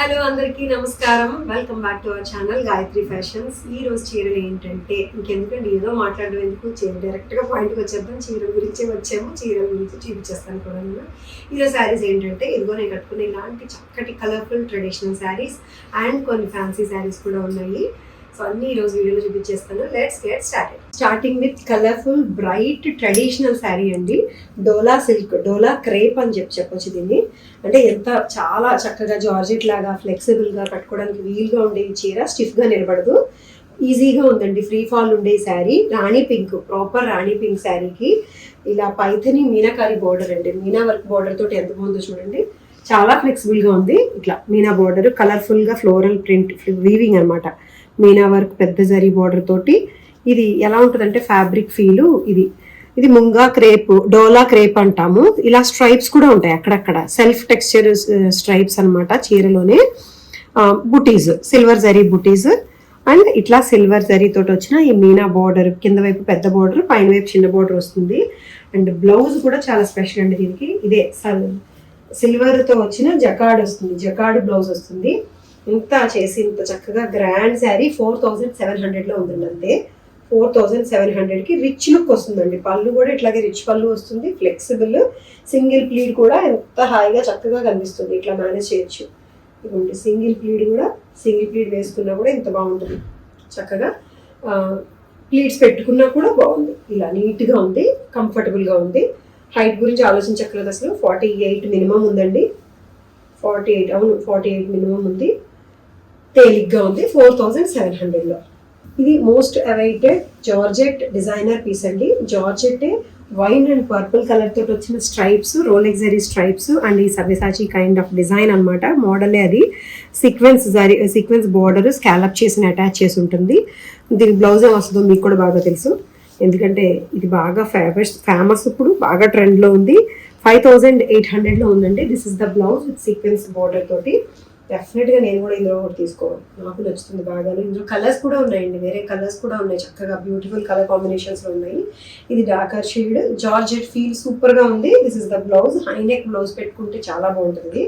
Hello అందరికీ నమస్కారం. Welcome back to our channel Gayatri fashions. ఈ రోజు చీరలు ఏంటంటే ఇంకెందుకండి ఏదో మాట్లాడడం ఎందుకు, చీర డైరెక్ట్గా పాయింట్కి వచ్చేద్దాం. చీరల గురించి వచ్చాము, చీరల గురించి చూపించేస్తాను కూడా నేను. ఈరోజు శారీస్ ఏంటంటే ఇదిగో నేను కట్టుకునే ఇలాంటి చక్కటి కలర్ఫుల్ ట్రెడిషనల్ శారీస్ అండ్ కొన్ని ఫ్యాన్సీ శారీస్ కూడా ఉన్నాయి. సో అన్ని ఈరోజు వీడియోలో చూపించేస్తాను. Let's get started. Starting with colourful bright traditional sari అండి. డోలా సిల్క్, డోలా క్రేప్ అని చెప్పొచ్చు దీన్ని. అంటే ఎంత చాలా చక్కగా జార్జెట్ లాగా ఫ్లెక్సిబుల్గా కట్టుకోవడానికి వీలుగా ఉండే ఈ చీర. స్టిఫ్గా నిలబడదు, ఈజీగా ఉందండి. ఫ్రీ ఫాల్ ఉండే శారీ. రాణి పింక్, ప్రాపర్ రాణి పింక్ శారీకి ఇలా పైథని మీనాకారి బోర్డర్ అండి. మీనా వర్క్ బోర్డర్ తోటి ఎంత బాగుందో చూడండి. చాలా ఫ్లెక్సిబుల్గా ఉంది. ఇట్లా మీనా బోర్డర్, కలర్ఫుల్గా ఫ్లోరల్ ప్రింట్ వీవింగ్ అనమాట. మీనా వర్క్ పెద్ద జరీ బోర్డర్ తోటి. ఇది ఎలా ఉంటుందంటే ఫ్యాబ్రిక్ ఫీలు. ఇది ముంగా క్రేప్, డోలా క్రేప్ అంటాము. ఇలా స్ట్రైప్స్ కూడా ఉంటాయి అక్కడక్కడ, సెల్ఫ్ టెక్స్చర్ స్ట్రైప్స్ అనమాట చీరలోనే. బుటీస్, సిల్వర్ జరీ బుటీస్ అండ్ ఇట్లా సిల్వర్ జరీ తోటి వచ్చిన ఈ మీనా బోర్డర్. కింద వైపు పెద్ద బోర్డర్, పైన వైపు చిన్న బోర్డర్ వస్తుంది. అండ్ బ్లౌజ్ కూడా చాలా స్పెషల్ అండి దీనికి. ఇదే సిల్వర్తో వచ్చిన జకాడ్ వస్తుంది, జకాడ్ బ్లౌజ్ వస్తుంది. ఇంత చేసి ఇంత చక్కగా గ్రాండ్ శారీ 4700లో ఉందండి. అంతే 4700కి రిచ్ లుక్ వస్తుందండి. పళ్ళు కూడా ఇట్లాగే రిచ్ పళ్ళు వస్తుంది, ఫ్లెక్సిబుల్. సింగిల్ ప్లీడ్ కూడా ఎంత హాయిగా చక్కగా కనిపిస్తుంది. ఇట్లా మేనేజ్ చేయొచ్చు. ఇదిగోండి సింగిల్ ప్లీడ్ కూడా, సింగిల్ ప్లీడ్ వేసుకున్నా కూడా ఇంత బాగుంటుంది. చక్కగా ప్లీడ్స్ పెట్టుకున్నా కూడా బాగుంది. ఇలా నీట్గా ఉంది, కంఫర్టబుల్గా ఉంది. హైట్ గురించి ఆలోచించక్కర్లేదు అసలు. 48 మినిమం ఉందండి. 48, అవును 48 మినిమం ఉంది. తేలిగ్గా ఉంది 4700లో. ఇది most awaited georgette designer piece అండి. Georgette wine and purple colour తోటి వచ్చిన stripes, Rolex zari stripes and ఈ సబ్యసాచి కైండ్ ఆఫ్ డిజైన్ అనమాట. మోడలే అది. సీక్వెన్స్ బోర్డర్ స్కాలప్ చేసి అటాచ్ చేసి ఉంటుంది. దీని బ్లౌజ్ ఏం వస్తుందో మీకు కూడా బాగా తెలుసు, ఎందుకంటే ఇది బాగా ఫేమస్, ఇప్పుడు బాగా ట్రెండ్లో ఉంది. 5800లో ఉందండి. This is the blouse with sequence border తోటి. డెఫినెట్గా నేను కూడా ఇందులో ఒకటి తీసుకోవాలి, నాకు నచ్చుతుంది బాగా. ఇందులో కలర్స్ కూడా ఉన్నాయండి, వేరే కలర్స్ కూడా ఉన్నాయి, చక్కగా బ్యూటిఫుల్ కలర్ కాంబినేషన్స్లో ఉన్నాయి. ఇది డార్కర్ షేడ్, జార్జెట్ ఫీల్ సూపర్గా ఉంది. This is the blouse. High neck blouse పెట్టుకుంటే చాలా బాగుంటుంది.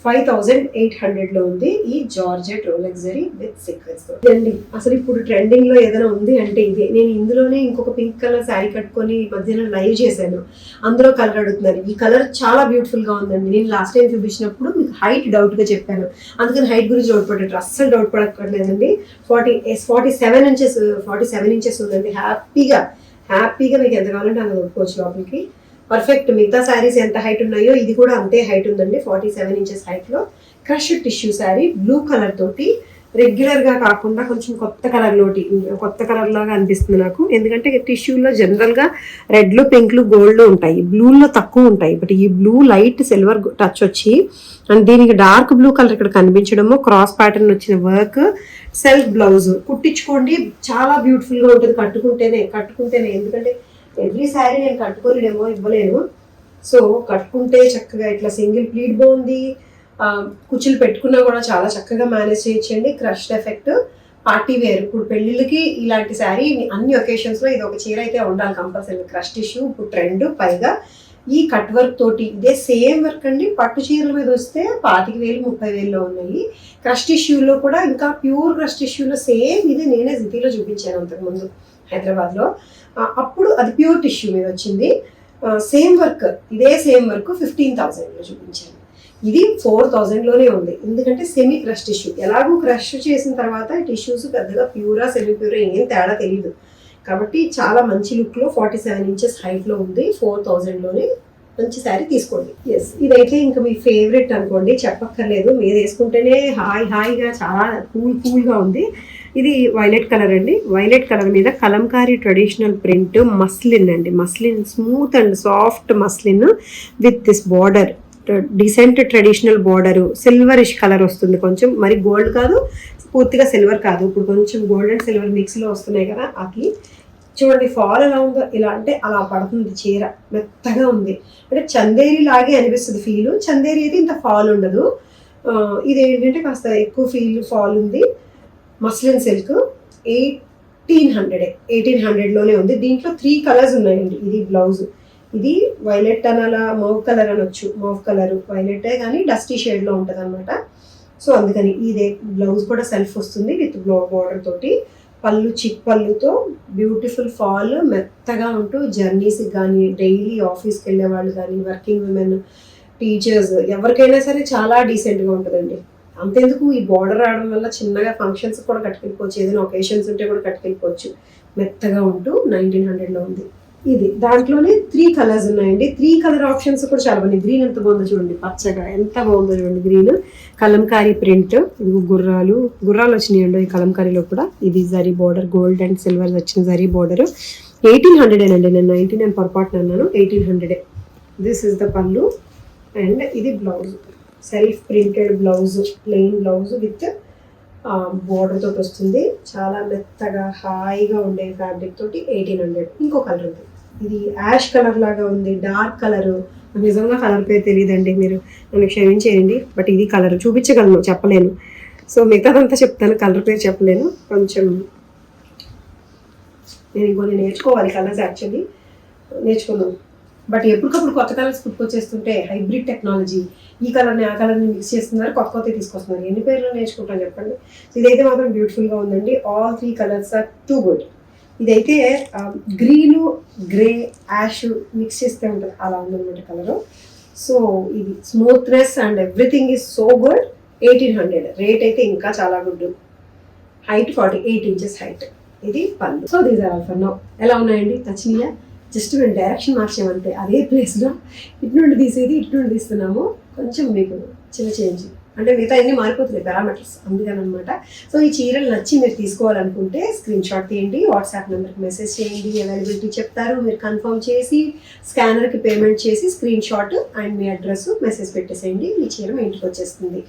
5800లో ఉంది ఈ georgette Rolex zari with sequence తోటి అండి. అసలు ఇప్పుడు ట్రెండింగ్ లో ఏదైనా ఉంది అంటే ఇదే. నేను ఇందులోనే ఇంకొక పింక్ కలర్ శారీ కట్టుకొని మధ్యన లైవ్ చేశాను, అందులో కలర్ అడుగుతున్నారు. ఈ కలర్ చాలా బ్యూటిఫుల్ గా ఉందండి. నేను లాస్ట్ టైం చూపించినప్పుడు మీకు హైట్ డౌట్ గా చెప్పాను, అందుకని హైట్ గురించి డౌట్ పడ్డారు. అస్సలు డౌట్ పడక్కర్లేదండి. 47 ఇంచెస్ ఉందండి. హ్యాపీగా మీకు ఎంత కావాలంటే అంత కొనుక్కోవచ్చు లోపలికి. పర్ఫెక్ట్. మిగతా శారీస్ ఎంత హైట్ ఉన్నాయో ఇది కూడా అంతే హైట్ ఉందండి. 47 ఇంచెస్ హైట్లో crush tissue sari, blue colour తోటి. రెగ్యులర్గా కాకుండా కొంచెం కొత్త కలర్ లాగా అనిపిస్తుంది నాకు. ఎందుకంటే టిష్యూలో జనరల్గా రెడ్లు, పింక్లు, గోల్డ్ ఉంటాయి, బ్లూలో తక్కువ ఉంటాయి. బట్ ఈ బ్లూ లైట్ సిల్వర్ టచ్ వచ్చి అండ్ దీనికి డార్క్ బ్లూ కలర్ ఇక్కడ కనిపించడము, క్రాస్ ప్యాటర్న్ వచ్చిన వర్క్, సెల్ఫ్ బ్లౌజ్. కుట్టించుకోండి, చాలా బ్యూటిఫుల్గా ఉంటుంది కట్టుకుంటేనే. ఎందుకంటే ఎవ్రీ శారీ నేను కట్టుకోలేమో, ఇవ్వలేను. సో కట్టుకుంటే చక్కగా ఇట్లా సింగిల్ ప్లీట్ బాగుంది. కుచ్చులు పెట్టుకున్నా కూడా చాలా చక్కగా మేనేజ్ చేయొచ్చండి. Crushed effect, party wear. ఇప్పుడు పెళ్ళిళ్ళకి ఇలాంటి శారీ అన్ని ఒకేషన్స్లో ఇది ఒక చీర అయితే ఉండాలి కంపల్సరీ. క్రష్ టిష్యూ ఇప్పుడు ట్రెండ్. పైగా ఈ కట్ వర్క్ తోటి ఇదే సేమ్ వర్క్ అండి. పట్టు చీరల మీద వస్తే 25,000 30,000లో ఉన్నాయి. క్రష్ టిష్యూలో కూడా ఇంకా ప్యూర్ క్రష్ టిష్యూలో సేమ్ ఇదే నేనే సిటీలో చూపించాను అంతకుముందు హైదరాబాద్లో. అప్పుడు అది ప్యూర్ టిష్యూ మీద వచ్చింది. సేమ్ వర్క్, ఇదే సేమ్ వర్క్ 15,000లో చూపించాను. ఇది 4,000లోనే ఉంది. ఎందుకంటే సెమీ క్రష్ టిష్యూ. ఎలాగో క్రష్ చేసిన తర్వాత టిష్యూస్ పెద్దగా ప్యూరా సెమీ ప్యూరా ఏం తేడా తెలియదు. కాబట్టి చాలా మంచి లుక్లో 47 ఇంచెస్ హైట్లో ఉంది. 4,000లోనే మంచి శారీ తీసుకోండి. ఎస్, ఇదైతే ఇంకా మీ ఫేవరెట్ అనుకోండి, చెప్పక్కర్లేదు. మీరు వేసుకుంటేనే హాయిగా చాలా కూల్గా ఉంది. ఇది వైలెట్ కలర్ అండి. వైలెట్ కలర్ మీద కలంకారీ ట్రెడిషనల్ ప్రింట్ మస్లిన్ అండి. Muslin smooth and soft muslin with this border, decent traditional border. Silverish colour వస్తుంది, కొంచెం మరి గోల్డ్ కాదు, పూర్తిగా సిల్వర్ కాదు. ఇప్పుడు కొంచెం గోల్డ్ అండ్ సిల్వర్ మిక్స్లో వస్తున్నాయి కదా. అది చూడండి ఫాల్ ఎలా ఉందో. ఇలా అంటే అలా పడుతుంది చీర, మెత్తగా ఉంది. అంటే చందేరి లాగే అనిపిస్తుంది ఫీల్. చందేరి అయితే ఇంత ఫాల్ ఉండదు. ఇది ఏంటంటే కాస్త ఎక్కువ ఫాల్ ఉంది. మస్లిన్ సిల్క్ 1800లోనే ఉంది. దీంట్లో 3 కలర్స్ ఉన్నాయండి. ఇది బ్లౌజ్. ఇది వైలెట్ అనాలా, మౌవ్ కలర్ అనొచ్చు. మౌవ్ కలర్ వైలెటే కానీ డస్టీ షేడ్లో ఉంటుంది అనమాట. సో అందుకని ఇదే బ్లౌజ్ కూడా సెల్ఫ్ వస్తుంది విత్ బార్డర్ తోటి. పళ్ళు చిక్ పళ్ళుతో బ్యూటిఫుల్ ఫాల్, మెత్తగా ఉంటూ జర్నీస్కి కానీ, డైలీ ఆఫీస్కి వెళ్ళే వాళ్ళు కానీ, వర్కింగ్ విమెన్, టీచర్స్, ఎవరికైనా సరే చాలా డీసెంట్గా ఉంటుందండి. అంతెందుకు ఈ బార్డర్ రావడం వల్ల చిన్నగా ఫంక్షన్స్ కూడా కట్టుకెళ్ళిపోవచ్చు, ఏదైనా ఒకేషన్స్ ఉంటే కూడా కట్టుకెళ్ళిపోవచ్చు. మెత్తగా ఉంటూ 1900లో ఉంది. ఇది దాంట్లోనే 3 కలర్స్ ఉన్నాయండి. 3 కలర్ ఆప్షన్స్ కూడా చాలా బాగుంది. గ్రీన్ ఎంత బాగుందో చూడండి, పచ్చగా ఎంత బాగుందో చూడండి గ్రీన్. కలంకారీ ప్రింట్, గుర్రాలు వచ్చినాయండి ఈ కలంకారీలో కూడా. ఇది zari border, gold and silver వచ్చిన జరీ బార్డర్. 1800 అండి, నేను 19 అని పొరపాటున అన్నాను, 1800. దిస్ ఇస్ ద పళ్ళు అండ్ ఇది blouse, self printed blouse, plain blouse with border తోటి వస్తుంది. చాలా మెత్తగా హాయిగా ఉండే ఫ్యాబ్రిక్ తోటి 1800. ఇంకో కలర్ ఉంది, ఇది యాష్ కలర్ లాగా ఉంది, డార్క్ కలర్. నిజంగా కలర్ పేరు తెలియదండి, మీరు నన్ను క్షమించేయండి. బట్ ఇది కలర్ చూపించగలను, చెప్పలేను. సో మిగతాదంతా చెప్తాను, కలర్ పేరు చెప్పలేను. కొంచెం నేను ఇంకొన్ని నేర్చుకోవాలి కలర్స్, యాక్చువల్లీ నేర్చుకున్నాను. బట్ ఎప్పటికప్పుడు కొత్త కలర్స్ పుట్టుకొచ్చేస్తుంటే, హైబ్రిడ్ టెక్నాలజీ, ఈ కలర్ని ఆ కలర్ని మిక్స్ చేస్తున్నారు, కొత్త తీసుకొస్తున్నారు. ఎన్ని పేర్లు నేర్చుకుంటాను చెప్పండి. ఇదైతే మాత్రం బ్యూటిఫుల్గా ఉందండి. All 3 colours are too good. ఇదైతే గ్రీను, గ్రే, యాష్ మిక్స్ చేస్తే ఉంటుంది, అలా ఉందన్నమాట కలరు. సో ఇది smoothness and everything is so good. 1800. Rate అయితే ఇంకా చాలా గుడ్. Height 48 inches height. ఇది పళ్ళు. So these are all for now. ఎలా ఉన్నాయండి, నచ్చినాయా? జస్ట్ మేము డైరెక్షన్ మార్చామంటే అదే ప్లేస్లో ఇటు నుండి తీసేది ఇటు నుండి తీస్తున్నాము. కొంచెం మీకు చిన్న చేంజ్ అంటే మిగతా అన్ని మారిపోతున్నాయి పారామీటర్స్, అందుకని అనమాట. సో ఈ చీరలు నచ్చి మీరు తీసుకోవాలనుకుంటే స్క్రీన్ షాట్ తీయండి, వాట్సాప్ నెంబర్కి మెసేజ్ చేయండి, అవైలబిలిటీ చెప్తారు, మీరు కన్ఫర్మ్ చేసి స్కానర్కి పేమెంట్ చేసి screen shot and me address message పెట్టేసేయండి, మీ చీర మీ ఇంటికి వచ్చేస్తుంది.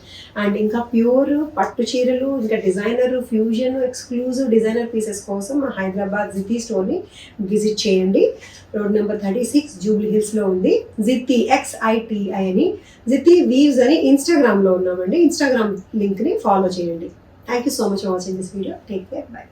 అండ్ ఇంకా ప్యూర్ పట్టు చీరలు, ఇంకా designer, fusion, exclusive designer pieces కోసం మా హైదరాబాద్ జితి స్టోర్ని విజిట్ చేయండి. రోడ్ నెంబర్ 36 జూబ్లీ హిల్స్లో ఉంది. జితి XITI అని, జితి వీవ్స్ అని ఇన్స్టాగ్రామ్లో ఉన్నామండి. ఇన్స్టాగ్రామ్ లింక్ని ఫాలో చేయండి. Thank you so much for watching this video. Take care, by.